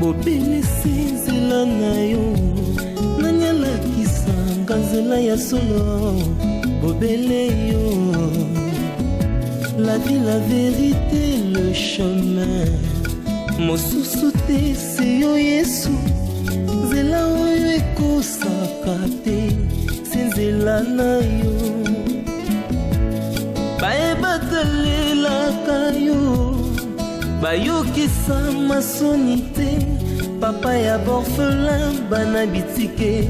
bobele sinzela na yo nanyalakisanga nzela ya solo bobele yo la vie la vérité le chemin mosusu te se yo Yesu nzela oyo ekosaka te se nzela na yo bayebatalelaka yo bayokisa masoni te papa ya borphelin bana bitike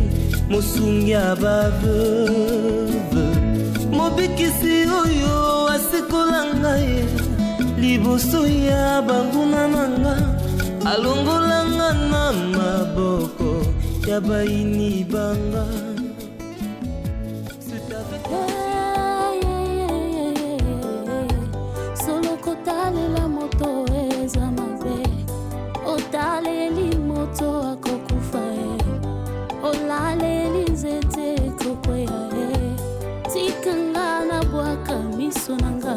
mosungi ya baveuve mobikisi oyo asikola ngai liboso ya banguna nanga alongolanga na maboko ya baini banga solo kotalela moto eza mabe otaleli moto akokufa olaleli nzete kokwea tikanga na bwaka miso nanga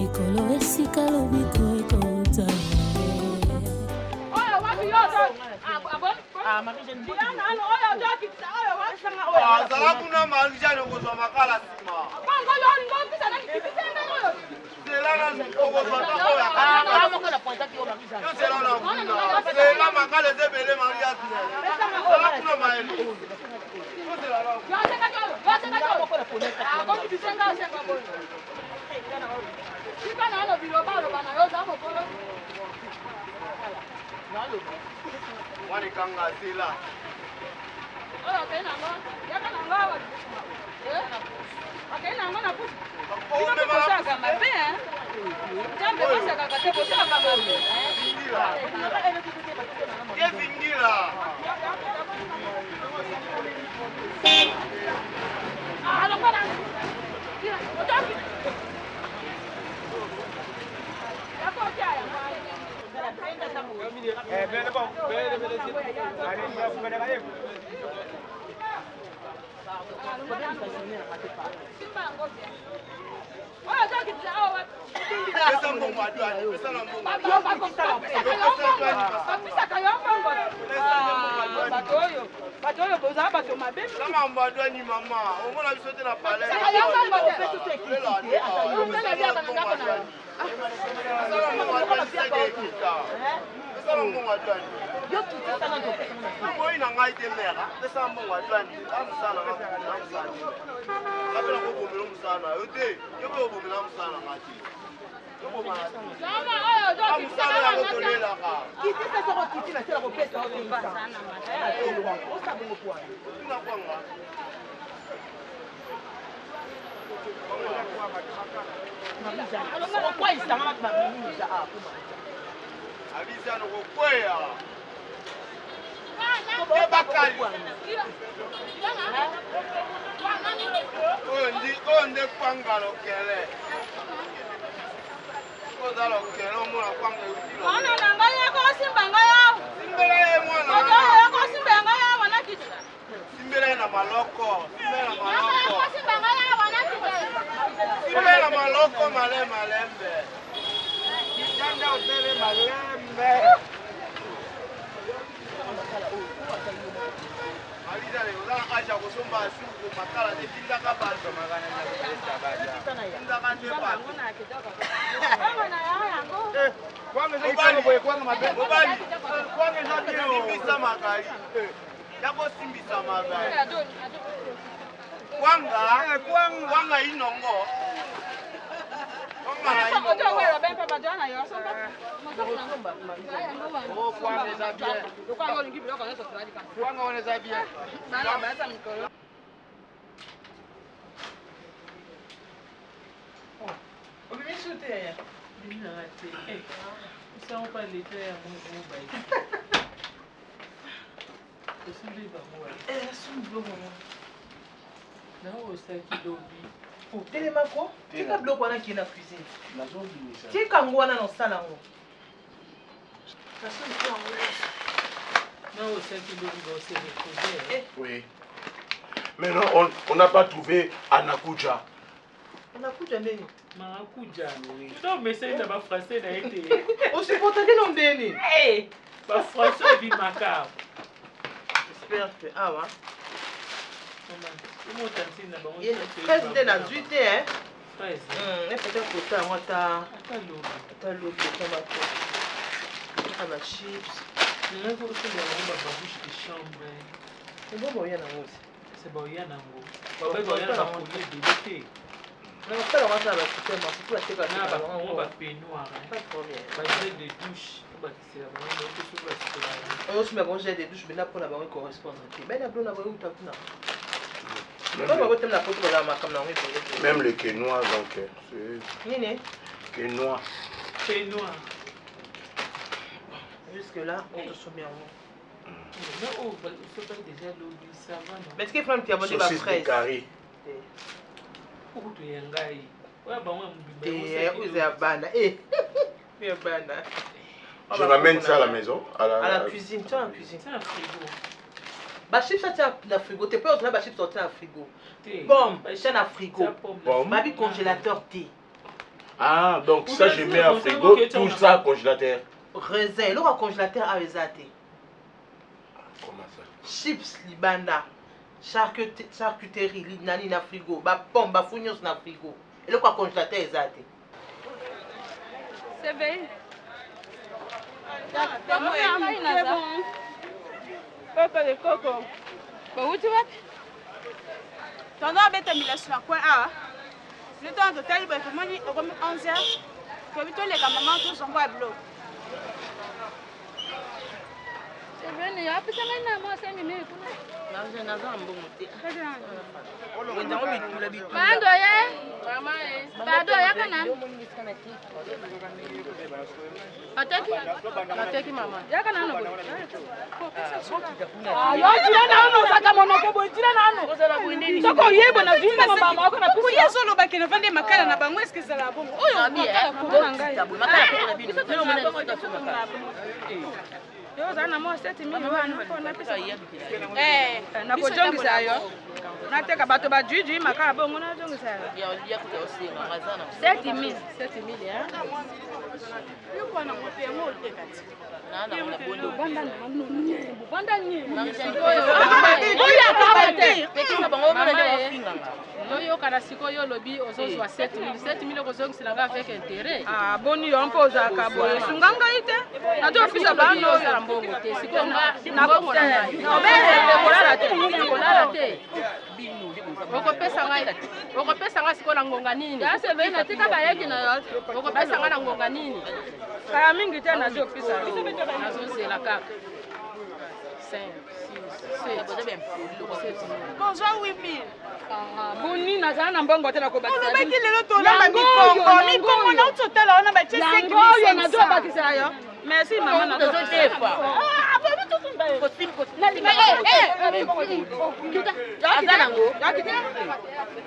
ekolo esika lobiko ekota Telemako, tika bloko wana qui na cuisine. Tika ngwana na sala ngo. Oui. Mais non, on n'a pas trouvé Anakuja. Anakuja nini? Maracuja. Non, mais c'est une français n'a été. On supporte que non déni. Hey, français du macabre. J'espère que ah ouais. Comment t'as dit là-bas? Il est presque dans 8 hein. Presque. Peut-être que ça moi ta Attends l'eau de tomato. Ah ma chips. Je vais vous faire la bouche de chambre. C'est bon bon, il y en a aussi. C'est bon, il y en a un. Papa, il y en a un peu de l'été. Mais on peut la rentrer à la couture, mais c'est tout à fait comme ça. On va payer noir. Pas de problème. Gel de douche. On va tisser la main. On va tisser la main. On aussi mais bon gel de douche, mais là pour la banque correspond. Ben la blonde a voulu tout à même le quinoa, donc c'est. Nini? Quinoa. Quinoa. Jusque-là, on te soumet en haut. Non, c'est pas déjà l'eau du savon. Mais est-ce qu'il faut un petit abonné à saucisse de carré. Pour tu y engager. Ouais, bah, moi, vous êtes bana. Eh, bana. Je ramène ça à la maison. À la cuisine, tu as la cuisine. C'est un frigo. Bah, chips sorti dans le frigo. Tu peux aussi mettre chips sorti dans le frigo. Pomme, c'est dans le frigo. Babi congélateur thé. Ah, donc ça, je mets à frigo, tout ça congélateur. Raisin, le congélateur à thé. Comment ça? Chips, libanda. Charcuterie, nani na frigo. Ba pomme, ba fougnos na frigo. Et le congélateur est thé. C'est vrai. Coco de coco. Bon, où tu vas? Ton nom est mis sur la coin A. Le temps de tel, il faut manger au 11h. Que vite les gamins tous sont pas bloqués. C'est vrai, il y a plus de temps, moi, 5 minutes. na kujongisa yo nateka bato ba juju makala bongo na jongisa yo 7000 hein yuko na mote ngo tekati nana na bondo banda ni oya kabate pekisa bango mona ndio bafinga yo kana siko yo lobi ozozwa 7000 okozongisa nga avec intérêt ah boni yo mpoza kaboyo sunganga ite na to ofisa bano za mbongo te siko na bongo na kolala te okopesa nga siko na ngonga nini ase vena tika bayeki na yo okopesa nga na ngonga nini kaya mingi te na to ofisa nazozela kaka 5 6 Bonjour 8000. Boni nazana na mbongo tena ko bakisa. Ono beki lelo to na mikongo na utotela ona ba chese ki. Yo na do bakisa yo. Merci maman na to tefa. Ah, bebe to simba. Ko sim ko. Na lima azana ngo.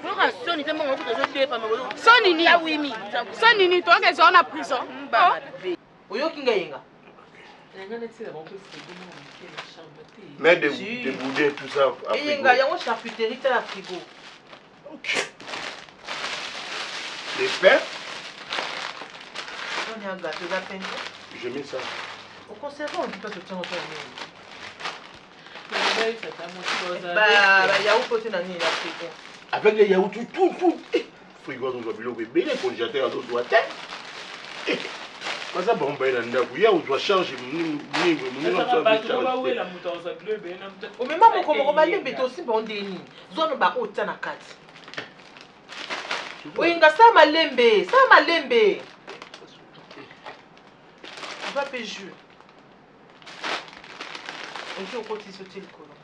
Pour soni te mbongo ko to tefa mbongo. Soni ni ya 8000. Soni ni to ke zona prison. Oyoki ngayenga. Mais de bouder tout ça à frigo. Il y a une charcuterie à frigo. Les pains. On a un gâteau d'apène. Je mets ça. Au conservateur, on dit pas que tu as un yaourt côté dans le frigo. Avec les yaourts, tout. Frigo, on doit bien le congélateur, on doit tête. Ça bon ben là où on doit changer au même moment comme on va les aussi bon déni zone ba ota na kati oyinga sa malembe on va péjur on dit au côté sauter le colon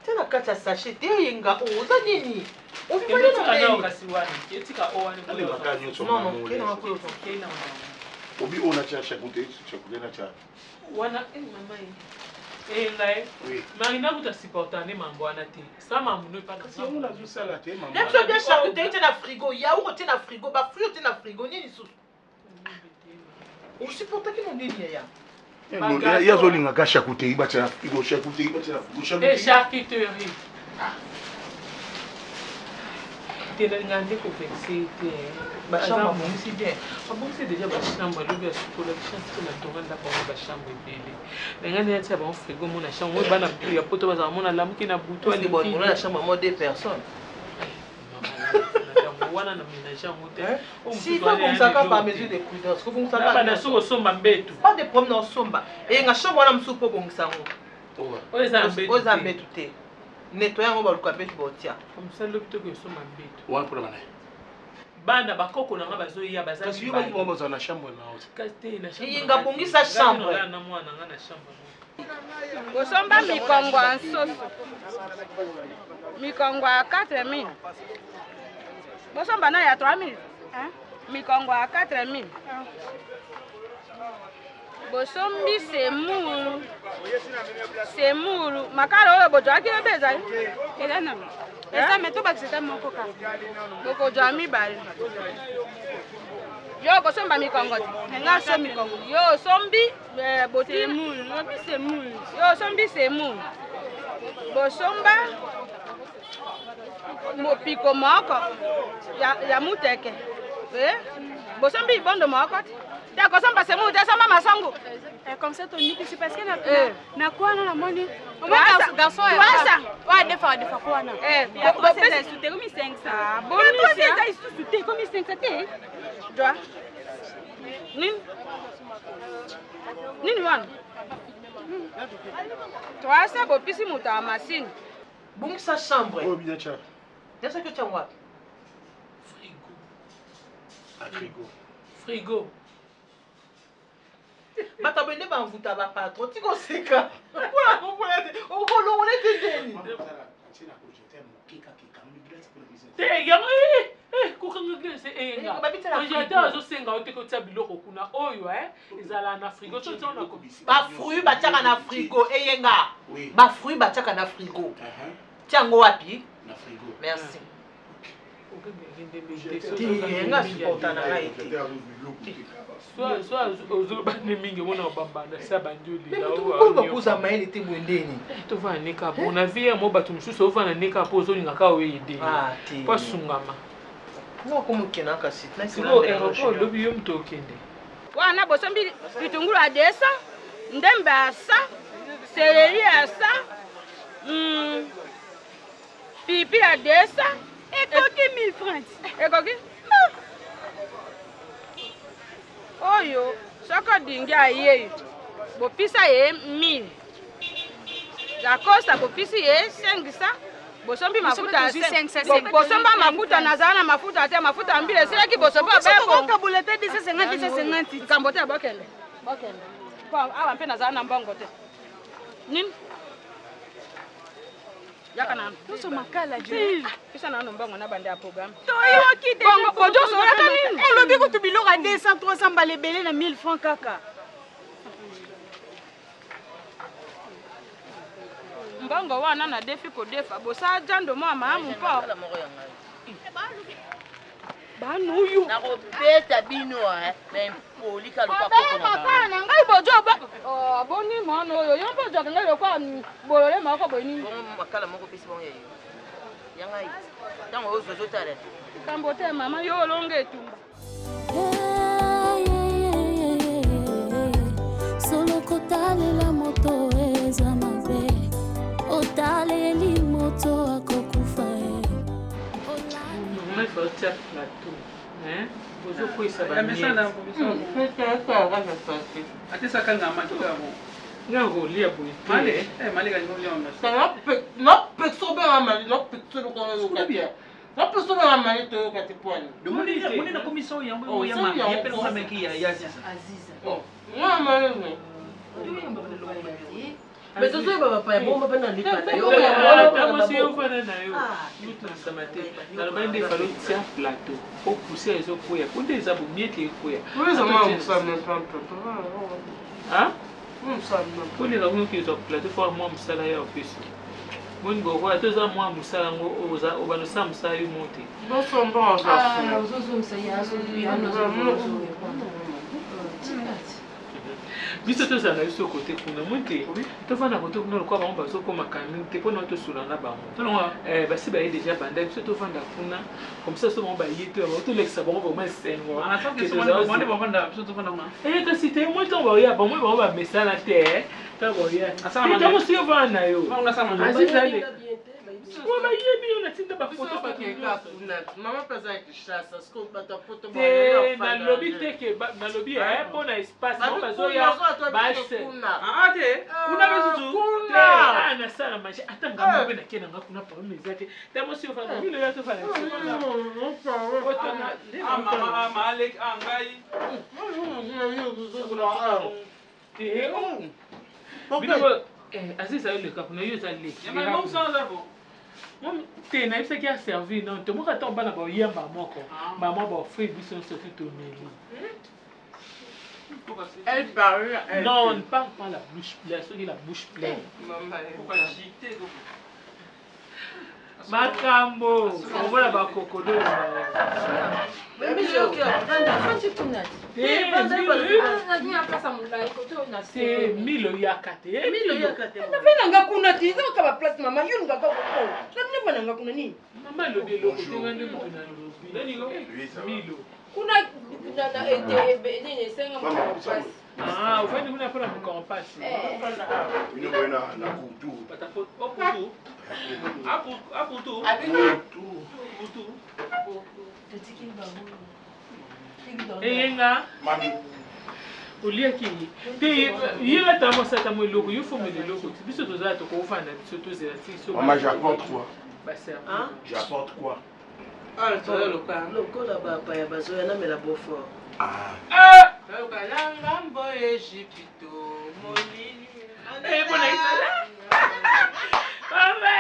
tena kati ya sachet te oyinga oza nini on peut aller dans Obi on a chacoté na cha. Wana mama ngai. Oui. Marina vous supporter ne mambo ana te. Ça mamu ne pas. Si on a vu ça là te maman. Même si bien charcuterie te na frigo, yaourt te na frigo, ba fruit te na frigo nini sous. On supporte que mon délire ya. Il y a zolinga ka charcuterie ba cha frigo charcuterie ba cha. Et charcuterie. Tu es regardé pour vexer. Chambre, c'est bien. C'est déjà ma chambre. Le pour la chambre, la tourne d'abord la chambre bébé. Regardez, tu as un frigo, mon chambre. Moi, banane, il y a pas de bazar, mon alarme qui n'a bouton. C'est bon, on a la chambre à 2 personnes. Si vous comme ça par mesure de prudence, que vous savez pas de problème dans somba et nga chambre wana msupo bon sango. Aux embêtes tout. Nettoyer on va le caper botia. Comme ça le plutôt que somba mbetu. Ouais pour la main. Bana bakoko na bazo ya bazali. Parce que vous avez besoin de chambre na haute. Kate na chambre. Inga bongisa chambre. Na mwana nga na chambre. Bosomba mikongo en sauce. Mikongo à 4000. Bosomba na ya 3000. Hein? Mikongo à 4000. Bosombi semulu. Semulu. Makalo oyo bojo akile beza. Elana. Esa meto bakiseta moko ka. Boko jami bali. Yo bosomba mikongo. Nga so mikongo. Yo sombi boti semulu. Sombi semulu. Yo sombi semulu. Bosomba mopiko moko ya muteke. Bosombi bondo moko. D'accord, ça passe moi, ça m'a masango. Comme ça, ton nique, c'est parce que na quoi na moni. Garçon, ouais, des fois quoi na. Il y a 3 c'est sous comme 500. Bon, c'est sous comme 500 té. Doa. Nini wana? 300 bopisi muta machine. Bon sa chambre. Oh bien tiens. Qu'est-ce que tu as moi? Frigo. À frigo. Frigo. Batabende ba mvuta ba patron ti ko seka. Voilà, on est deni. Te ya ko kanga glese enga. Congélateur zo senga o te ko tsa biloko kuna oyo ezala na frigo to tsona ko. Ba fruit ba tiaka na frigo eyenga. Ba fruit ba tiaka na frigo. Tiango wapi? Na frigo. Merci. Soit ozobane mingi mona obambana sa banjoli la o bakuza mayele te mwendeni to va nika po na vie mo batu mususu ova na nika po ozolinga ka oyede po sungama no komukena kasi na silo aéroport lobi yo mto okende wana bosombi bitungulu a 200 ndembe a 100 céleri a 100 pipi a 200 et 1000 francs. Ekoki? Oyo, soko dingia ye. Bopisa ye 1000. La costa bopisi ye 500. Bosombi mafuta 500. Bosomba mafuta nazana mafuta ate mafuta mbile sile ki bosomba bebo. Boka bulete 250. Kambote bokende. Bokende. Kwa awa mpe nazana mbongo te. Nini? Yakana. Tuso makala je. Kisa na mbongo na bande ya programme. Toyo kite. Bongo bojoso yakani. Elobi ko tubiloka 200 300 balebele na 1000 francs kaka. Mbongo wana na defi ko defa bosa jando mo amamu mpo. Banuyu. Na ko beta bino même polika lo pakoko na. Kana ngai bojo ba. Oh boni mono yo yo bojo ngai lo kwa bolole mako boni. Bon makala moko pesi bon yeyo. Yanga yi. Tango ozozo tare. Kambote mama yo longe tu. Solo kotale la moto eza mabe. Otale li moto akokufa. On faut faire plateau, hein? Vous pouvez savoir. Ati sakanga machuka mo. Ngango lia boy. Male, male ga ngo yoma. No pexo be amali, no pexo no kono yo kapia. No pexo be amali to yo katipwani. Muni na komiso yango ya mama, ya pelo kama ki ya Aziza. Oh, no amali no. Mais ce soir baba pa bomba bana lipa yo. Tango si yo fana na yo. Yutu samate. Na bande falo tia plateau. Au pousser les autres pour kunde za bu miete kuya. Oui, ça m'a me prendre. Hein? Ça pour les gens qui ont plateau pour moi musala ya office. Mon go kwa toza moi musala ngo oza obano samsa yo monte. Bon son bon ça. Ozozo msaya azo ya nozo. biso tozala na biso kote kuna monte tovanda kote kuna lokwa bango bazokoma kami te mpona tosula na bango basi baye déjà banda biso tovanda kuna comme ça so bango baye to tolekisa bango vraiment esengo kasi te moi ntango baoya bamoi bango bamesana te ntango baoya ntango si ovanda na yo azizale bayebi yo natinda bafoto nalobi teke nalobi mpona espace bango bazoya nasala maje ata ngambo mpe nake nanga kuna parome eza te ntango si ovanda milo ya tofana Aziz a eu le cap, on a eu ça les. Te na ibisa ki a servi non te moka ta bana ba yamba moko maman ba frère biso surtout toneli. Elle parle. Non, on ne parle pas la bouche pleine, ceux qui la bouche pleine. Pourquoi agiter Makambo, on voit la bakokodo. Mais je ok, quand tu tournes. C'est milo yakate. Milo yakate. Nanga kuna tizo kaba place mama yo nga ko. Na nanga kuna nini? Mama lo de lo kote ngande mo na lo. Milo. Kuna na ete nini senga mo passe. Ah, vous voyez, vous n'avez pas la compasse. Une bonne na kutu. Patapo, kutu. Akutu. Kutu. Enga. Mami. Oliaki. Te yela tamo sata mo loko, yo faut me de loko. Biso toza to ko fana, biso to zela ti. Maman, j'apporte quoi? Bah c'est. Hein? J'apporte quoi? Ah, le local. Local là-bas, pas ya bazo ya na me la beaufort. Ah. Ngambo Egypto molini. Bona isala. Mama,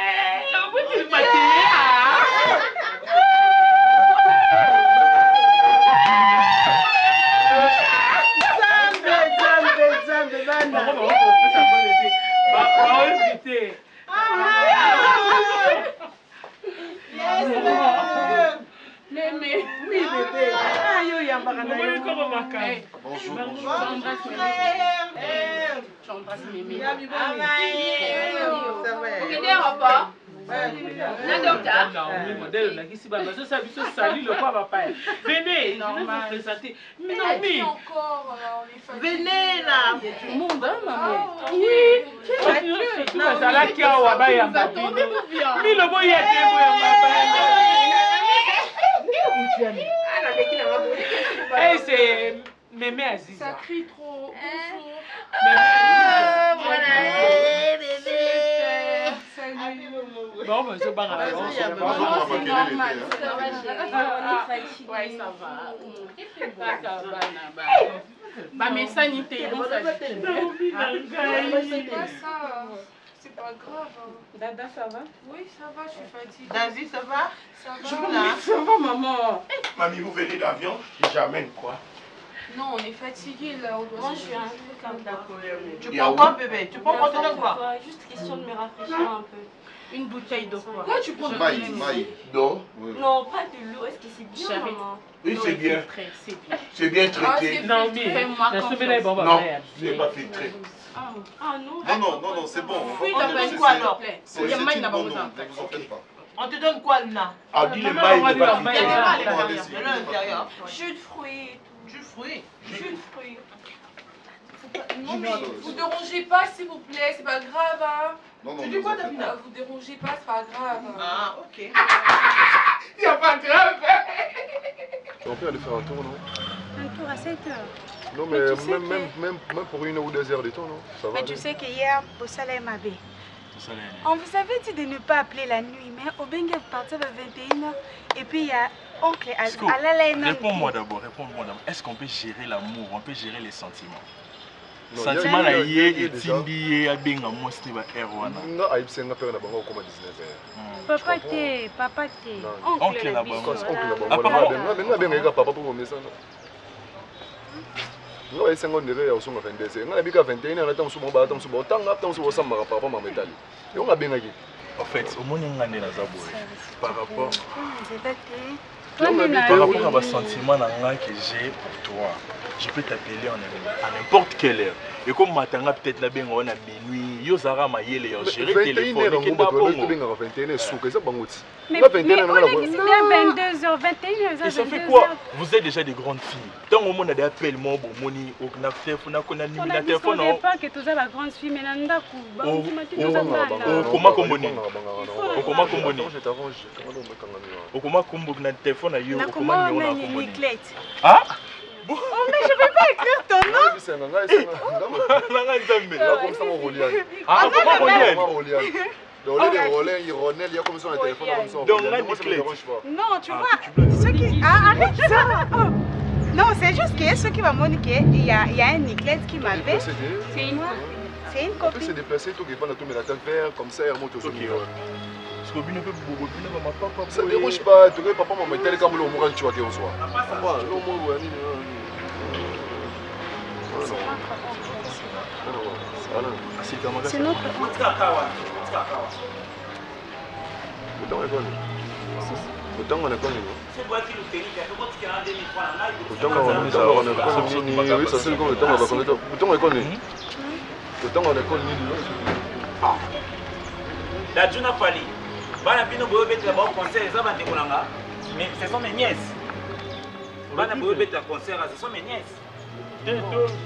obuti mate. Zambe bana. Ba invité. Mémé, oui bébé. Ah yo yambaka na yo. Comment maka? Bonjour. J'embrasse Mémé. Ça va. Vous quittez repas? Na docteur. Non, modèle là qui si baba ça biso sali le quoi papa. Venez, je vais vous présenter. Mais non mais Encore venez là. monde maman. oui. Tu vas ça là qui a wa ba ya mbabino. Mi le boy ya te boy ya mbaba. Eh c'est Mémé Aziz. Ça crie trop. Bon, ben, c'est pas grave. Ouais, ça va. Bah, mais sanité, bon, ça c'est pas grave. Dada, ça va? Oui, ça va, je suis fatiguée. David, ça va? Ça va. Ça va, maman. Mamie, vous venez d'avion? J'amène quoi? Non, on est fatigué là. Moi, je suis un peu comme d'accord. Tu prends quoi, bébé? Tu prends de quoi? Juste question de me rafraîchir un peu. Une bouteille d'eau. Pourquoi tu prends Maï, d'eau? Non, pas de l'eau. Est-ce que c'est bien, maman? Oui, c'est bien. C'est bien. C'est bien traité. Non, mais la semaine est bon, Non, c'est pas filtré. Ah non. Non, c'est bon. On te donne quoi alors? C'est une bonne eau, ne vous en faites pas. On te donne quoi, Luna? Ah, dis les mailles, il n'est pas Il y a des mal filtré. à l'intérieur. Jus de fruits. Du fruit. Jus de fruits. Non, mais vous dérangez pas, s'il vous plaît. C'est pas grave, hein. Non, Tu dis quoi, Davina? Vous dérangez pas, c'est pas grave. Ah, ok. Il n'y a pas grave. On peut aller faire un tour, non? Un tour à 7 heures. Non, mais même pour 1 ou 2 heures de temps, non? Ça va. Mais tu sais qu'hier, au Salé m'avait. On vous avait dit de ne pas appeler la nuit, mais au Bengue, vous partez vers 21h. Et puis il y a oncle Alala. Réponds-moi d'abord. Est-ce qu'on peut gérer l'amour? On peut gérer les sentiments? Non, Sentiment là, hier, Timbi, Abenga, moi, c'était pas Erwana. Non, il y a un peu de temps comme 19h. Papa t'es. Oncle là-bas. Oncle là-bas. Papa pour me ça. Non, il y a 5 ans de réveil au son de 22h. Il y a 21h, on attend sur mon bar, on attend sur mon temps, on attend sur mon sang, papa m'a métallique. Et on a bien. En fait, au moins, on a des par rapport. Par rapport à sentiment que j'ai pour toi, je peux t'appeler à n'importe quelle heure. Et comme Matanga peut-être la bien on a minuit, yo Zara ma yele yo gérer téléphone qui n'a pas bon. Mais on est ici bien 22h, 21h. Et ça fait quoi? Vous êtes déjà des grandes filles. Tant au monde a des appels moi bon moni au téléphone on a numéro de téléphone. On ne pas que tous les grandes filles mais nanda ku. Comment comboni? Comment comboni? Comment comboni na téléphone yo comment yo na comboni? Ah? Oh mais je ne vais pas écrire ton nom. Non, tu vois, ceux qui... arrête ça. Non, c'est juste que ceux qui m'ont moniqué, il y a un Niclette qui m'avait... C'est une copine. On peut se déplacer, tout dépend de tout, mais la tête vert, comme ça, il y a un mot aussi. Ça ne dérange pas, tu veux papa maman tel comme le moral tu vois qu'on soit. C'est notre autant on a connu. La Juna Fali. Bana bino boyo beta ba concert ça bande kolanga. Mais ce sont mes nièces. Bana boyo beta concert ce sont mes nièces.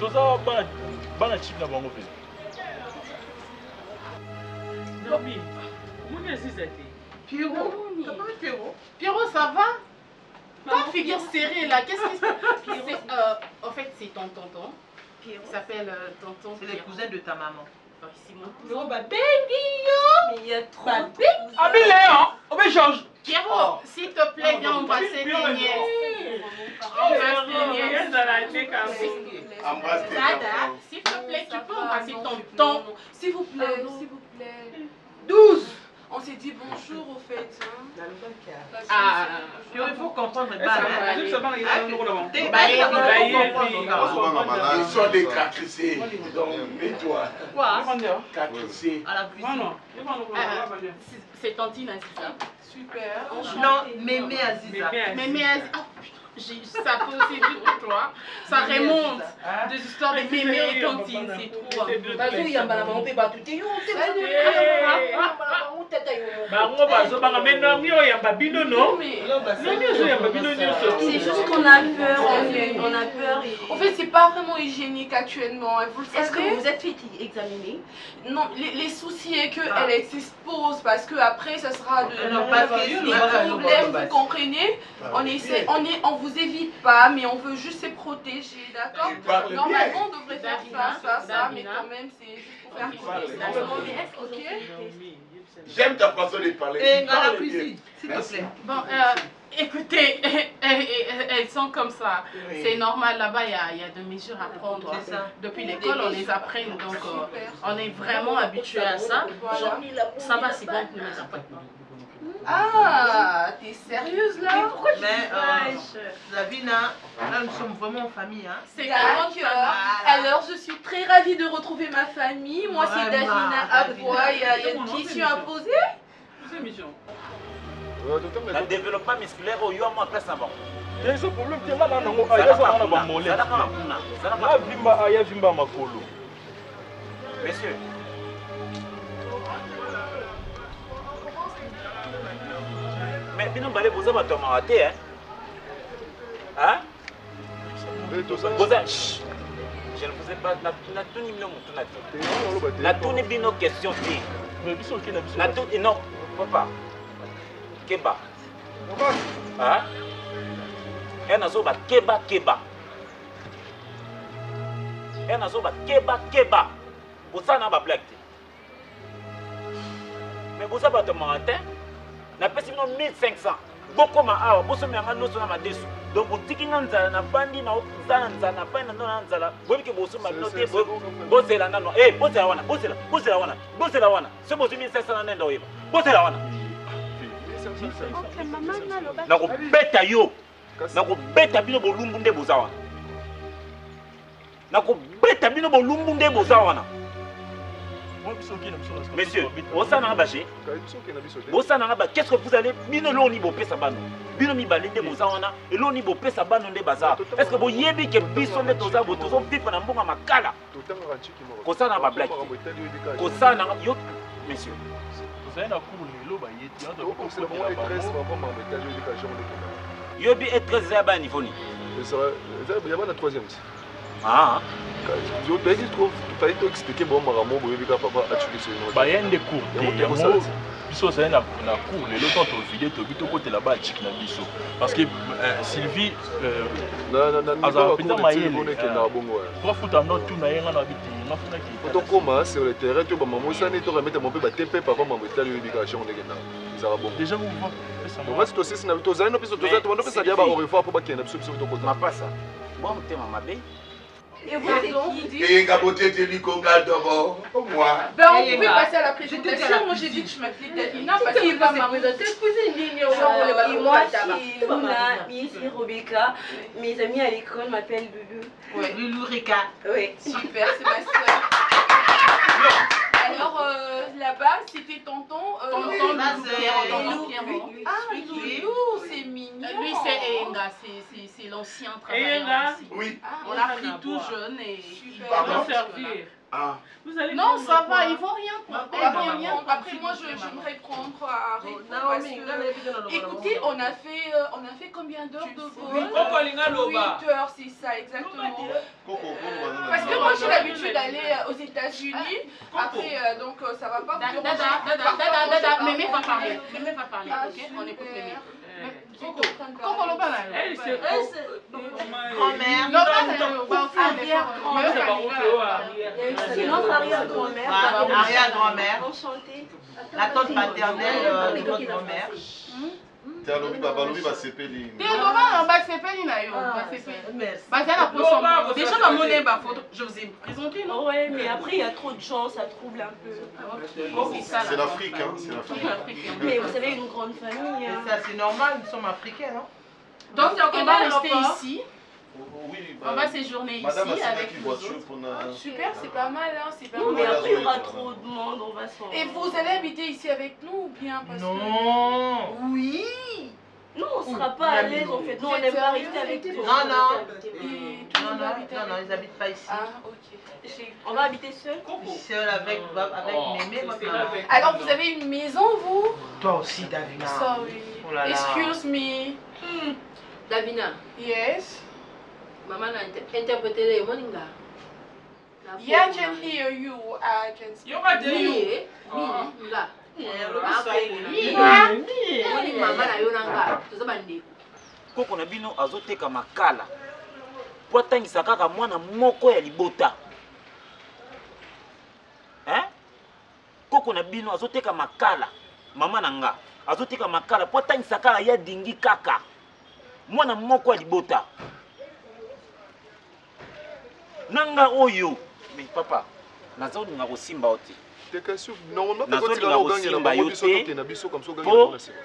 Tout ça bana chip na bango pe. Nobi. Mon est c'était. Pierrot, ça va? Ta figure serrée là, qu'est-ce qui se passe? En fait, c'est ton tonton. Il s'appelle tonton. C'est le cousin de ta maman. C'est mon cousin. Oh bah baby yo! Mais il y a trop de baby. Ah mais Léon, on va changer. Pierrot, s'il te plaît, viens embrasser tes nièces. Embrasse tes nièces. Sada, s'il te plaît, tu peux embrasser ton tonton. S'il vous plaît, s'il vous plaît. 12. On s'est dit bonjour au fait. Ah, il faut comprendre. Ils sont des cacrissés. Mets-toi. Quoi? Cacrissés. À la cuisine. C'est Tantine Aziza. Super. Non, Mémé Aziza. Mémé Aziza. Ça peut aussi vite pour toi. Ça remonte des histoires de Mémé et Tantine, c'est trop. C'est juste qu'on a peur, on a peur. En fait, c'est pas vraiment hygiénique actuellement. Est-ce que vous êtes fait examiner? Non, les soucis est qu'elle s'expose parce que après, ça sera de problèmes, vous comprenez? On vous évite pas, mais on veut juste se protéger, d'accord? Normalement, on devrait faire ça, mais quand même, c'est juste pour faire ok? J'aime ta façon de parler. Et dans la cuisine, s'il te plaît. Bon, écoutez, elles sont comme ça. C'est normal, là-bas, il y a des mesures à prendre. Depuis l'école, on les apprend, donc on est vraiment habitué à ça. Genre, ça va, c'est bon pour les apprendre. Ah, t'es sérieuse là? Mais pourquoi tu Davina, là nous sommes vraiment en famille. Hein. C'est d'accord. Alors je suis très ravie de retrouver ma famille. Moi c'est Davina Aboua. Il y a une question à poser? C'est mission. Le développement musculaire au Yoma place avant. Il y a ce problème qui est là dans mon Messieurs. Mais bino balé vous avez tomaté hein? Hein? Je ne vous ai pas na tout ni non na tout ni bino question ti. Mais biso qui na biso. Na tout non papa. Keba. Hein? Et nazo ba keba. Et nazo ba keba. Vous ça na ba blague. Mais vous avez tomaté na pesi no 1500 boko ma awa boso mi anga noso na madesu donc botiki nga nzala na bandi na nzala na bandi na nzala bobi ke boso ma note bozela ngano bozela wana se boso 1500 na nenda oyeba bozela wana na kobeta yo na kobeta bino bolumbu nde boza wana na kobeta bino bolumbu nde boza wana. Messieurs, qu'est-ce que vous allez bino loni bo pesa bano? bino mibale nde boza wana eloni bopesa bano nde baza est-ce que boyebi ke biso nde toza bo tozovivre na mbongo makala kosala na bablake kosala na yo monsieur tozali na cour lelo bayeti yobi e13 eza ya baya niveau nini ya bana 3e ah fallait t'expliquer bon maramo boyebi ka papa atuli so bayende cour te yango biso ozali na cour lelo tant ovide tobi tokotela ba chik na biso parce que Sylvie azala mpenza mayele toafuta no tu na ye nga na biti ngafunaki tokoma sur le terrain to bamama osani toremettre mo mpe batepe papa mambo etali oyebi ka change ndenge na ezala bon déjà basi tosisi na tozali no biso tozali tobandopesa dia ba au revoir mpo bakende biso biso tokota mapasa bon motema mabe. Et vous, c'est qui? Et Gaboté, tu dis qu'on garde d'abord. Moi. Ben, on pouvait passer à la présentation. Moi, j'ai dit que je m'appelais Davina parce qu'il va ma présenter. Et moi, c'est Luna, Miss Rebecca. Mes amis à l'école m'appellent Loulou. Ouais. Loulou Rika. Oui. Super, c'est ma soeur. Alors, là-bas, c'était tonton. Tonton Loulou. Ah, Loulou, c'est mignon. Lui, c'est Enga, c'est l'ancien travailleur. Oui. On l'a pris tout jeune et super. Il va servir. Ah. Non, ça va, ils vont rien prendre. Après, moi, j'aimerais prendre un rythme parce que... Écoutez, on a fait combien d'heures de vol? 8 heures, c'est ça, exactement. Parce que moi, j'ai l'habitude d'aller aux États-Unis. Après, donc, ça va pas vous déranger. Dada, Mémé va parler. Mémé va parler, ok? On écoute Mémé. Elle, c'est grand-mère. C'est notre arrière-grand-mère. Arrière-grand-mère. Enchantée. La tante paternelle de notre grand-mère. Déjà, la monnaie, je vous ai présenté, non? Ouais, mais après, il y a trop de gens, ça trouble un peu. C'est l'Afrique, hein. C'est l'Afrique. Mais vous savez, une grande famille. Ça, c'est normal, nous sommes africains, non? Donc, on va rester ici. Oui, on va séjourner ici avec vous autres. Super, c'est pas mal, hein, c'est pas mal. Mais après, il y aura trop de monde, on va s'en... Et vous allez habiter ici avec nous ou bien parce Non. Oui. Non, on sera pas à l'aise en fait. Non, on n'aime pas rester avec toi. Non, ils habitent pas ici. Ah, ok. On va habiter seul. Seul avec Mémé. Alors, vous avez une maison, vous? Toi aussi, Davina. Sorry. Excuse me. Davina. Yes. Maman a interprété le moninga. Yeah, I can hear you. I can speak. You can hear you. Koko na bino azoteka makala po atangisa kaka mwana moko ya libota. Koko na bino azoteka makala mama na nga azoteka makala po atangisa kaka ya dingi kaka mwana moko ya libota. Nanga oyo mais papa nazo ninga kosimba oti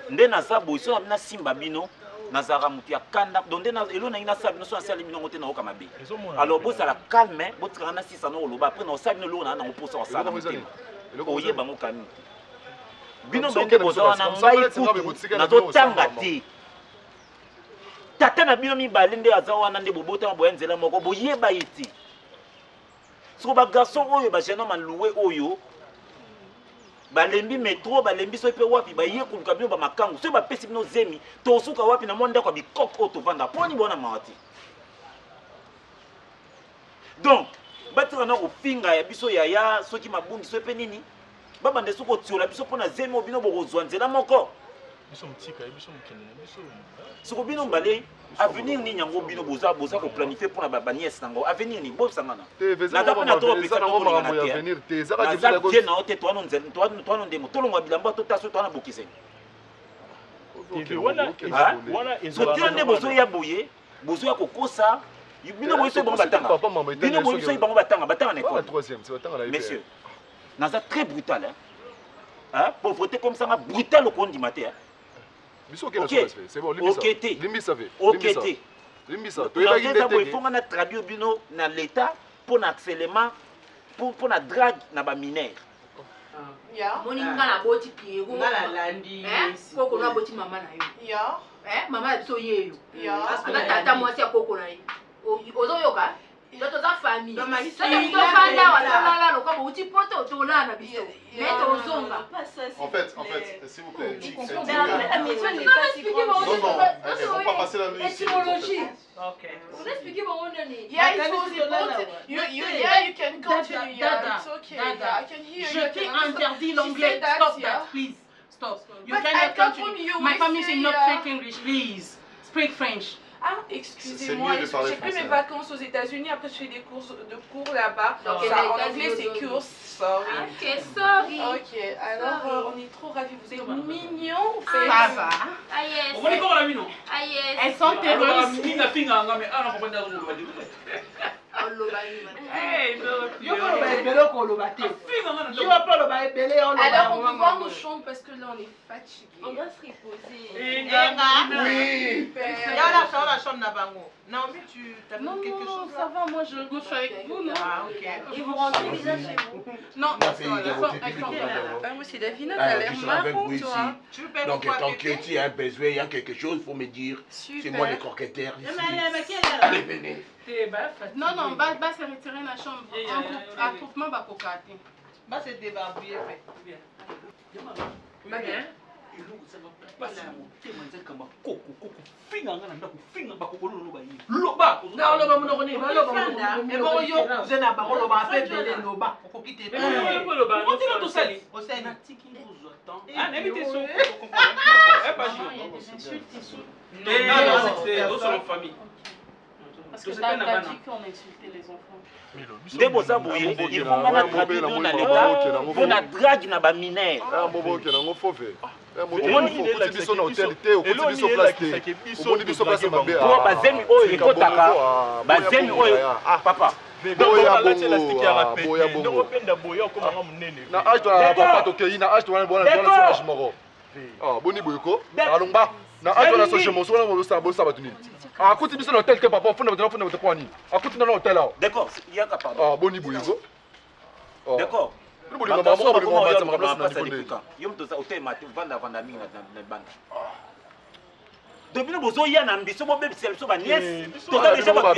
nde naza boye so na simba bino nazaka mutu ya kanda donc nde elo na ina sa bino so nasali bino ngote na oka mabe alors bozala calme botika na sisa no loba après na osa bino lo na ngoposa osala mutema oyeba ngo kami bino bende bozawa na ngai kutu nazotanga te tata na bino mibale nde aza wana nde bobotama boya nzela moko boyeba ye te soko bagarçon oyo bagene maloué oyo balembi métro balembi so pe wapi baye kuluka bino bamakangu so bapesi bino zemi tosuka wapi na monde kwa bikok oyo tovanda poni bona mawati donc batika na kofinga ya biso yaya soki mabundi so pe nini babande soko tiola biso pona zemi obino bokozwa nzela moko biso mtika biso mukende biso soko bino mbale avenir ni nyango bino boza ko planifier pour na ba nièce nango avenir ni bo sangana na tape na to pesa nango makambo ya avenir te zaka dibula ko na ote to anon zen to anon demo to longa bilamba to taso to na bokise wana so tionde bozo ya boye bozo ya kokosa bino boyo so bango batanga bino boyo so bango batanga ne ko troisième c'est batanga la messieurs naza très brutal hein pauvreté comme ça brutal au compte du matin c'est bon, Limbisa fait. Limbisa. Il faut qu'on traduise bino dans l'état pour l'accélération pour la drague na ba mineur. moninga na boti Pierrot ngala landi koko na boti mama na yo mama biso yeyo ana tata mwasi ya koko na yo ozoyoka D'autres familles. En fait, s'il vous plaît. Mais toi n'est pas si grande. Non, elles ne vont pas passer la nuit ici. Ok. Vous expliquez mon nom. Yeah, you can continue. Yeah, it's okay. I can hear you. Je t'ai interdit l'anglais. Stop that, please. Stop. You cannot continue. My family is not speak English, please. Speak French. Ah, excusez-moi, j'ai pris mes vacances aux États-Unis, après je fais des cours là-bas. En anglais c'est course. Sorry. Ok, sorry. Ok, alors on est trop ravis, vous êtes mignons. Ça va. Ah yes. On est encore la mino. Ah yes. Elles sont heureuses. Nina finga ngame ana ko banda zo ba di. Alors on peut voir nos chambres parce que là on est fatigués. On va se reposer. Oui. La chambre Nabango. Naomi, tu as quelque chose? Non, ça va, moi je suis avec vous, non? Ah, ok. Et vous rentrez déjà chez vous? Non, moi c'est Davina, t'as l'air marrant toi. Donc quand tu as un besoin, il y a quelque chose, il faut me dire. C'est moi le colocataire ici. Allez, venez. Non, bah se retirer la chambre. Attroupement, bah cocater. Bah c'est débarbouillé. Bien. Parce que t'as dit qu'on insultait les enfants. Nde boza boye il faut ngana traduire na l'état pour na drague na ba mineur bobo ke nango fove omoni biso na hôtel te okuti biso place te omoni biso place mabe po bazemi oyo ekotaka bazemi oyo papa boya bongo na age tona papa tokei na age tona bona soka jimoko boni boyeko alongba na age tona soka jimoko na bosa bato nini akuti biso na hôtel te papa funda te kwani akuti na hôtel awo d'accord yaka pardon boni boyeko d'accord Domino bozoya na mbiso mo bebisa biso ba nièce toza déjà ba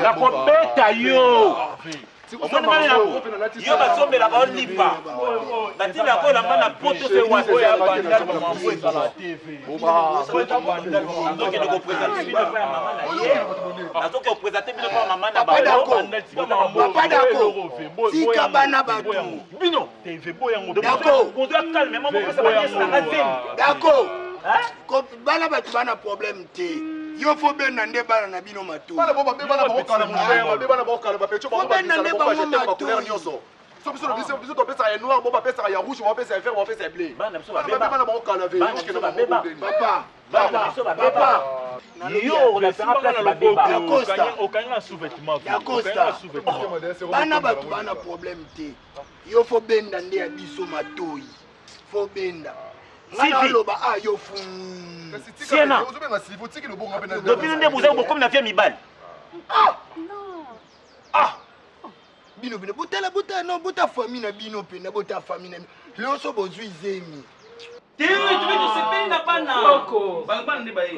la kobeta yo yo basombela baolipa batina kolamba na poto fe nazokende kopresente bino mpo ya mama na ye nazoke kopresente bino mpo ya mama na tika bana bato bino bozoya calme mo bopesa baniese nanga zemi d'accord bana bato bana problème te yo fo benda nde bana na bino matoi bana bo babe bana bakokala muze bana bakokala bapecho bana nde bango couleur nyonso so biso topesa ya noir bo bapesa ya rouge bo bapesa ya vert bo bapesa ya bleu bana bakokala ve papa yo la fera place babeba okanga sous-vêtement bana bato bana problème te yo fo benda nde ya biso matoi fo benda ngaloba yo fu siena depuis nde boza bokomi na vie mibali bino botala non bota famille na bino pena bota famille na loso bozwi zemi tu veux se payer na bana Coco. Bana nde baye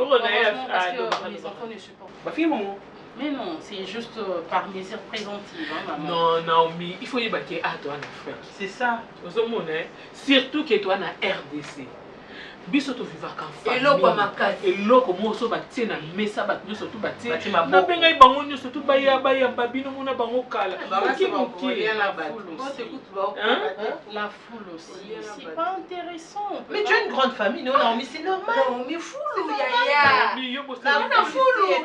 Parce que les enfants ne supportent pas. Ba fille maman. Mais non, c'est juste par mesure préventive, hein, maman. Non, Naomi, il faut y battre à toi en Afrique. C'est ça. Surtout que toi en RDC. Biso to vivre en famille. Eloko makasi. Eloko moso batie na mesa bat nyo surtout batie. Na benga bango nyo surtout baya babino mona bango kala. La foule aussi. C'est pas intéressant. Mais tu as une grande famille, non Naomi, c'est normal. Naomi foule yaya. La foule.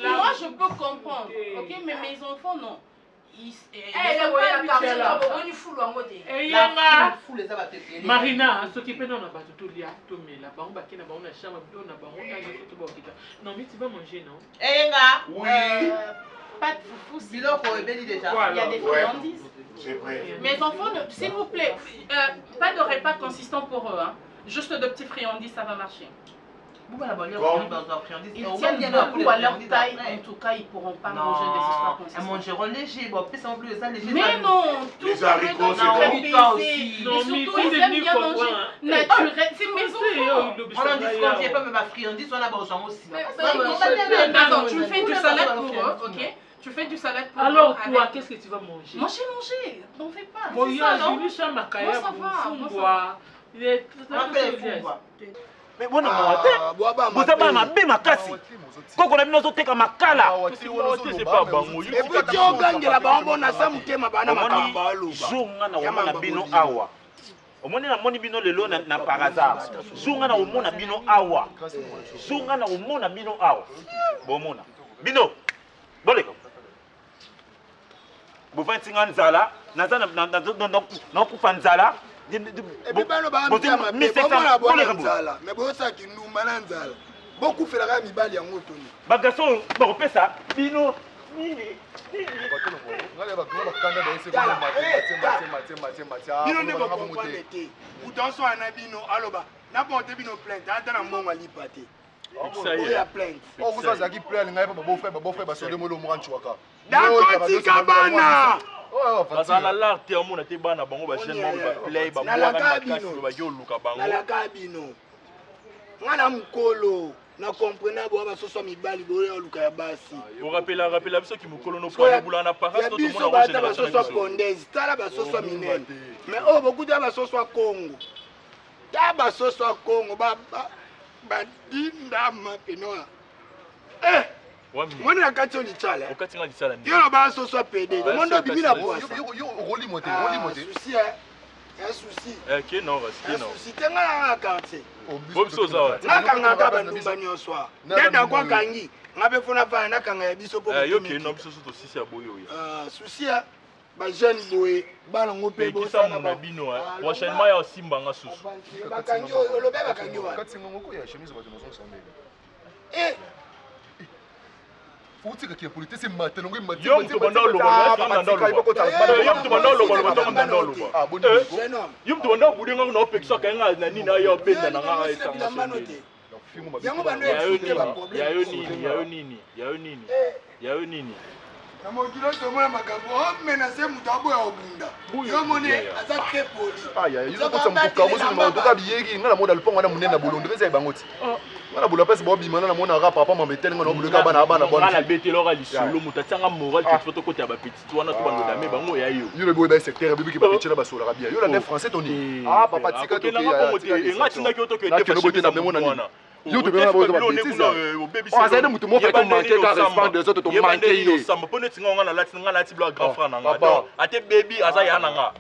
Moi je peux comprendre. OK, mais mes enfants non. Marina, ce qui peut nous tout lié tout mais la banque qui n'a pas une chambre na banque non mais tu vas manger non oui pas de foufou il y a des friandises c'est vrai mes enfants s'il vous plaît pas de repas consistant pour eux hein. Juste de petites friandises ça va marcher Ils tiennent beaucoup à leur taille, en tout cas, ils ne pourront pas manger des histoires comme ça. Elles mangeront léger, mais non, tous les haricots, c'est très busy. Et surtout, ils aiment bien manger naturel. C'est mes enfants. On en dit pas même ma friandise, on a besoin aussi. Attends, tu me fais du salade pour eux, ok? Tu fais du salade pour eux. Alors toi, qu'est-ce que tu vas manger? Manger. N'en fais pas. Moi, ça va. Il est mais bon, vous avez ma belle makasi. Quand on a mis nos autres comme makala. C'est pas bango. Et puis tu as gagné la bango na samuté ma bana makambalo. Zonga na omona bino awa. Omoni na moni bino lelo na par hasard. Zonga na omona bino awa. Zonga na omona bino awa. Bomona. Bino. Boleko. Bo fantinga nzala, nazana na kufa nzala. Et puis, mais bon, ça qui nous malade. Beaucoup fait la mibali en moto. Bagason, bon, ça, Bino. Ou dansons un abino, aloba. N'a pas été bino plainte, attends un bon ali pâté. Il y a plainte. Oh, vous avez qui plaint, il n'y a pas de beau-frère, parce que le mot le mourant, tu vois. D'accord, Tikabana. bazala l'art te amona te bana bango ba jeune bango ba play ba mwana makasi ba yo luka bango na la kabino ngana mukolo na comprendre bo ba soso mibali bo yo luka ya basi o rappela biso ki mukolo no kwa bula na paras to mona ba génération ba soso pondezi tala ba soso minene mais oh beaucoup de ba soso Congo ta ba soso Congo ba dinda mapenoa Moi, je suis dit ça. Je suis pédé. Le monde est bien pour ça. Souci, un souci. Ok, non, un souci. Tu as un quartier. Bob Sosa. Tu as un quartier. Soir. Tu as un quartier. Tu as un quartier. Ok, non, Sosa aussi, c'est à Boyo. Souci, ba jeune boy, ba longo pe bo ça na bino prochainement ya simba nga susu. Ba kanyo, lo be ba kanyo. Kati ngoko ya chemise ba demoson sombe. Faut dire que politique c'est matin ngoi matin. Yo mtu banda lo ba banda lo. Yo mtu banda lo ba to banda lo ba. Ah boni. Yo mtu banda budi nga no pekisa ka nga na nini ayo benda na nga esa. Yango bando yayo nini. Na mokilo to mona makambo menacer mutambo ya obunda. Yo mone aza très poli. Aya, yo ko tsambuka mo so mo to ka biyeki ngala mo daliponga na munena bolondre za bangoti. Ngala bula pesa bo bimana na mona rapa papa mambetele ngana buluka bana bona. Ngala betelo ga lisolo mutatanga moral ke foto ko ta ba petit wana to bando dame bango ya yo. Yo le boy ba secteur bibi ki ba petela ba sola rabia. Yo la nef français toni. Ah papa tika to ke ngati na kyoto ke te fa na mona. Yo te bena bozo ba bêtise. On a mutu mo fait to manquer ka respect des autres to manquer yo. Samba pone tinga nga na lati blo grand frère nanga. Donc ate baby aza ya nanga.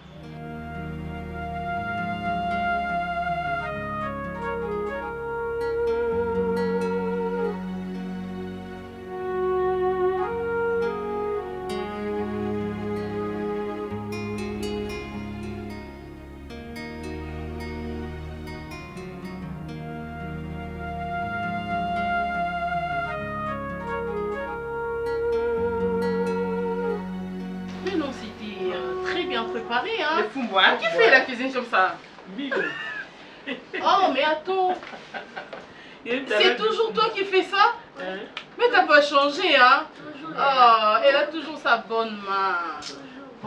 Préparé, hein? Qui fait la cuisine comme ça? Oh, mais attends. C'est toujours toi qui fais ça? Mais t'as pas changé, hein? Oh, elle a toujours sa bonne main.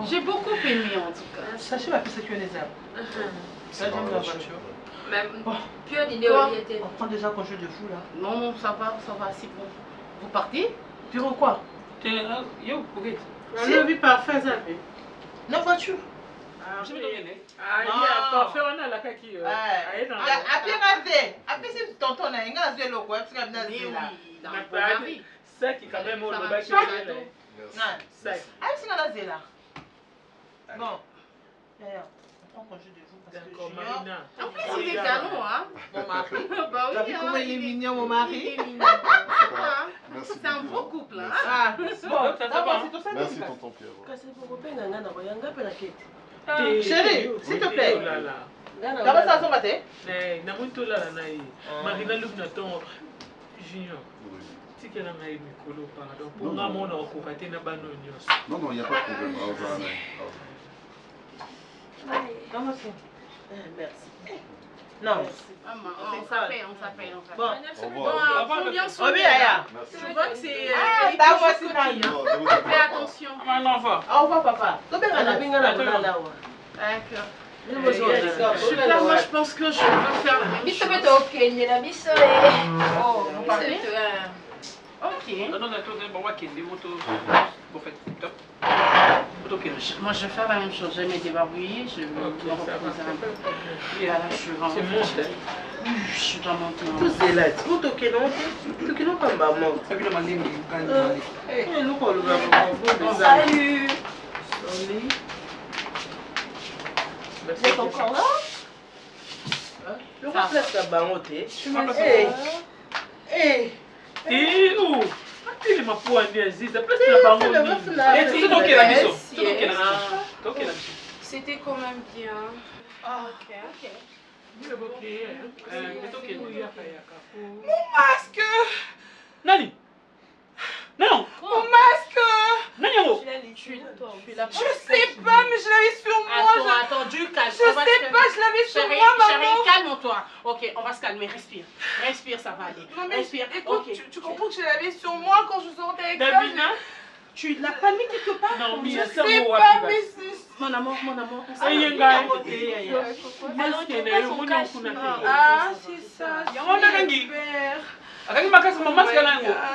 J'ai beaucoup aimé en tout cas. Sachez ma piste que les arbres. Ça, j'aime la voiture. Même pure dîner orienté. On prend déjà congé de vous là. Non, ça va, c'est bon. Vous partez? Pire quoi? Yo, pourquoi? On a vu parfait, ça. La voiture. Je vais donner. Ah, parfait, on a la kaki. Après, c'est tonton, on a un gars de l'eau, c'est comme ça. Ça qui quand même au bas. Ça. Ah, c'est dans la zéla. Bon. On prend congé de vous parce que Marina. En plus, il est canon, hein? Mon mari. Bah oui, comment il est mignon, mon mari. C'est un beau couple, hein? Ah, bon, ça va. Merci, tonton Pierre. Chérie, s'il te plaît. D'abord, ça va te? Marina Louvre Naton Junior. Non, non, il n'y a pas de problème. Comment c'est? Merci. Non. On s'appelle. Bon, combien sont je vois que c'est... Fais attention. Au revoir, papa. D'accord. Super, moi je pense que je veux faire la même chose. Ok. Moi je vais faire la même chose, je vais me débarbouiller, je vais me reposer un peu. Et là je vais monter. Je dois monter. Tout c'est là, tout ok non, tout non comme maman. Salut. Vous êtes encore là? Le roi place là-bas, on t'est. T'es où? Il m'a poigné, Ziza. C'était quand même bien. Ok. Mon masque! Nani? Non! Mon masque! Non! Je sais pas, mais je l'avais sur moi. Attends, du calme. Je sais pas, je l'avais sur moi, maman. Chérie, calme-toi. Ok, on va se calmer, respire. Respire, ça va aller. Non mais respire. Écoute, Okay. tu comprends que je l'avais sur moi quand je sortais avec ça. Davina, tu l'as pas mis quelque part? Non, mais je sais pas, mais c'est... Mon amour, on s'est Ah, c'est ça, super.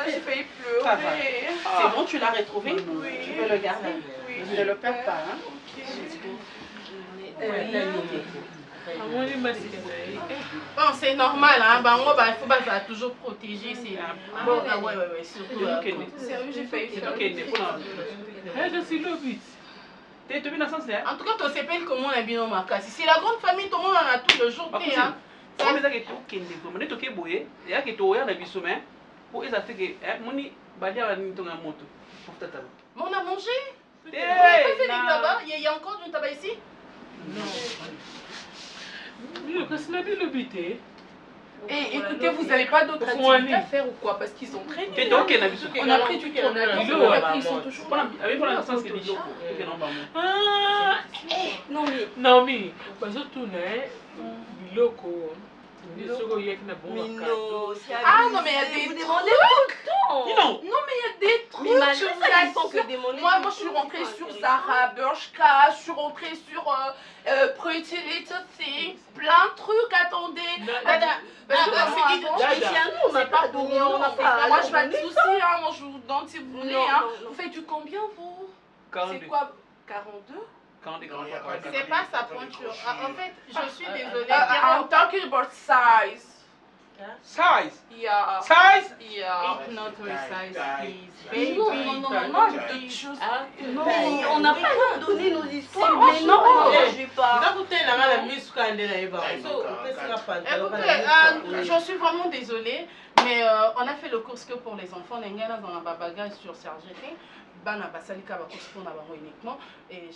J'ai failli pleurer. C'est bon, tu l'as retrouvé? Oui. Tu peux le garder. Ne le perds pas. Hein? Bon, c'est normal, hein. Il faut toujours protéger. Bon, ouais, surtout. Sérieux, j'ai failli pleurer. En tout cas, tu sais pas comment on a bien au Macas. C'est la grande famille, tout le monde en a tout le jour. Mais on a mangé. Il y a encore du tabac ici? Non. Et écoutez, vous n'avez pas d'autres activités à faire ou quoi? Parce qu'ils sont très nuls. On a pris du cannabis, ils sont toujours là. Non, mais ah non mais il y a des trucs. Non mais il y a des trucs sur moi je suis rentrée sur Zara, Bershka, je suis rentrée sur Pretty Little Things, plein de trucs, attendez. On n'a pas donné, moi je vais de soucis, moi je vous donne si vous voulez. Vous faites du combien vous? C'est quoi? 42? C'est pas sa pointure. En fait, je suis désolée. I'm talking about size. Size? Yeah. Size? Yeah. It's not her size, please. Baby. Non, on n'a pas donné nos histoires. Mais non, je vais pas. Écoutez, je suis vraiment désolée, mais on a fait le course que pour les enfants. On a dans un bagage sur Sergete. Bana basalika ba course pour n'avoir uniquement. Et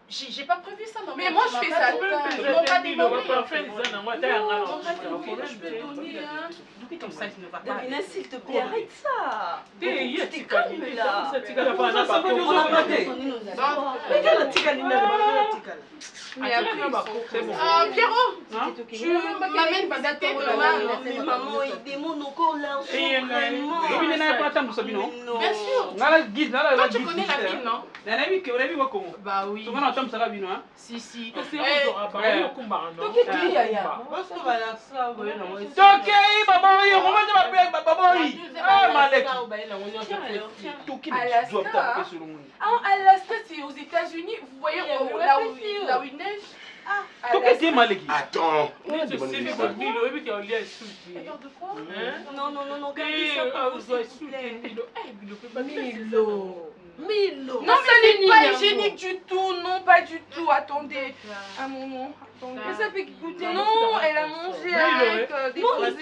j'ai pas prévu ça, non. Mais moi je fais ça. Ils m'ont pas demandé. Comme ça, il ne va pas. Davina, s'il te plaît, arrête ça. T'es calme là. Mais Pierrot, tu m'amènes visiter demain. Mais maman, il demande encore l'argent, vraiment. Bien sûr. Toi, tu connais la ville, non? Bah oui. Si. Alaska, c'est aux États-Unis. Vous voyez là où il neige. Attends. Non, gardez ça pour vous, s'il vous plaît. Milo. Non, mais c'est pas hygiénique du tout. Non, pas du tout. Attendez. Un moment. Mais ça fait goûter. Non, elle a mangé avec des produits.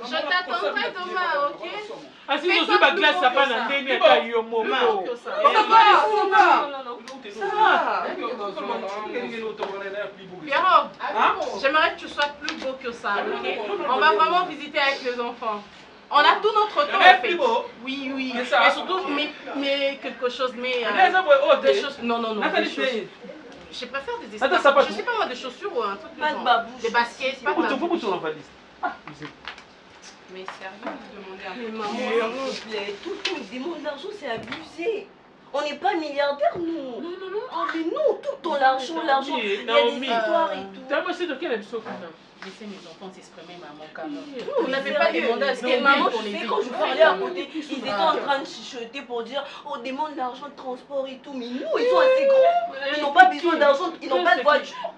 Je t'attendrai demain, ok? Parce que je suis pas glace à pas n'andeni à ta yomo. Non. Pierrot, j'aimerais que tu sois plus beau que ça. Okay? On va vraiment visiter avec les enfants. On a tout notre temps. Plus beau. Oui, oui. Et surtout, mais quelque chose, mais des choses. Non. Je préfère des escarpins. Je sais pas moi, des chaussures ou un truc de genre. Des baskets, pas de babouche. Mais sérieux, vous demandez un peu. Mais maman, s'il vous plaît, tout le temps, ils demandent l'argent, c'est abusé. On n'est pas milliardaires, nous. Non. Oh, mais nous, tout le temps, l'argent. Il y a des histoires et tout. T'as aussi de quel épisode? Laissez mes enfants s'exprimer, maman, quand même. Vous n'avez pas demandé à ce qu'elle maman, tu sais, quand je parlais à côté, ils étaient en train de chuchoter pour dire on demande l'argent de transport et tout. Mais nous, ils sont assez gros. Ils n'ont pas besoin d'argent, ils n'ont pas de voiture.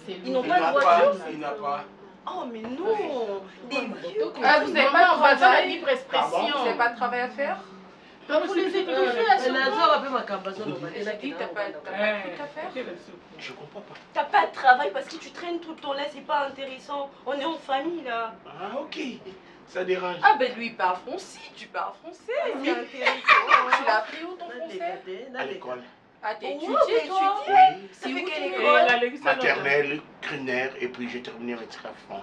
Ils n'ont pas de voiture. Il n'a pas. Oh, mais non. Des vieux. Vous n'avez pas besoin de libre expression. Vous n'avez pas de travail à faire? Vous les écoutez à ce moment. Je comprends pas. T'as pas de travail parce que tu traînes tout le temps là, c'est pas intéressant. On est en famille là. Ah ok, ça dérange. Ah ben lui il parle français, tu parles français, c'est intéressant. Tu l'as appris où ton français? À l'école. Ah t'es étudié toi? Oui. C'est où quelle école? Maternelle, primaire et puis j'ai terminé avec Trafon.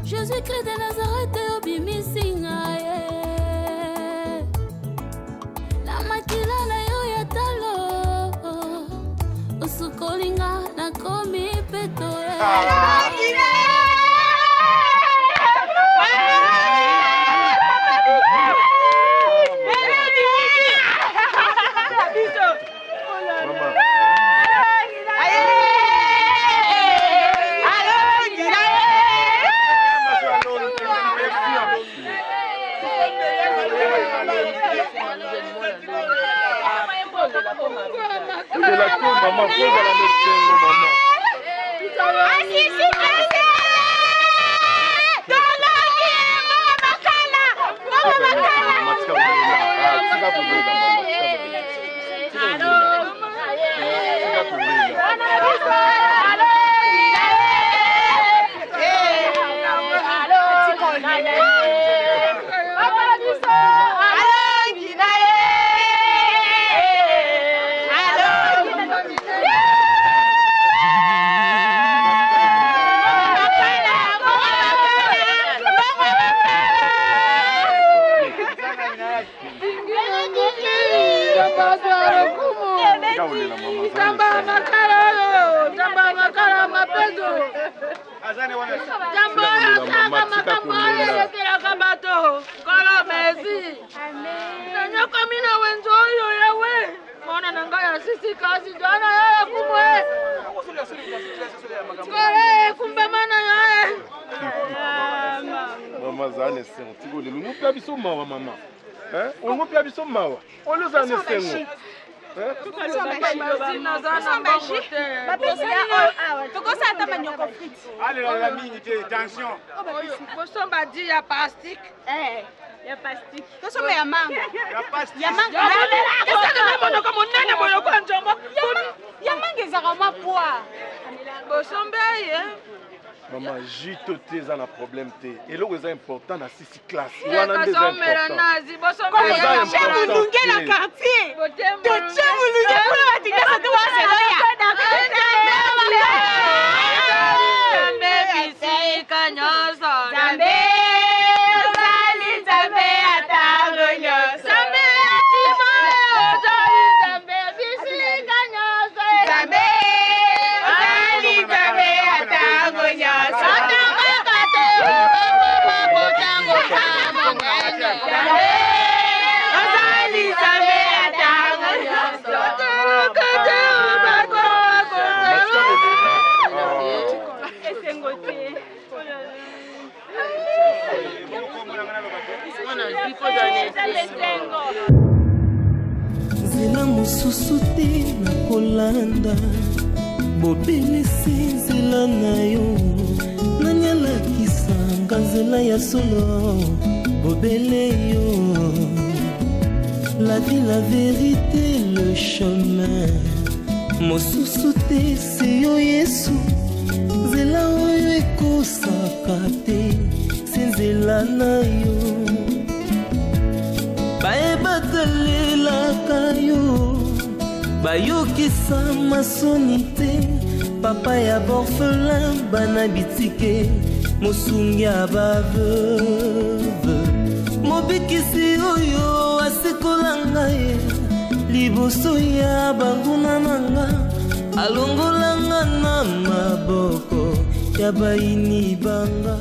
Jésus-Christ de Nazareth obimisinga ye na makila na yo ya talo osukolinga na komi peto Maman, pose à la médecine, maman. Maman, j'ai tout un problème. Et là, c'est important dans 6 classes. Il y a des nzela mosusu te na kolanda bobelisi nzela na yo nani alakisanga nzela ya solo bobele yo la vie, la vérité, le chemin. Mosusu te c'est yo Yesu, zela oyo ekosaka te, c'est nzela na yo. Baebatelelaka yo, bayokisa masoni te, papa ya borphelin bana bitike, mosungi ya baveuve. Mobikisi oyo asikola ngai liboso ya banguna nanga, alongolanga na maboko ya baini banga.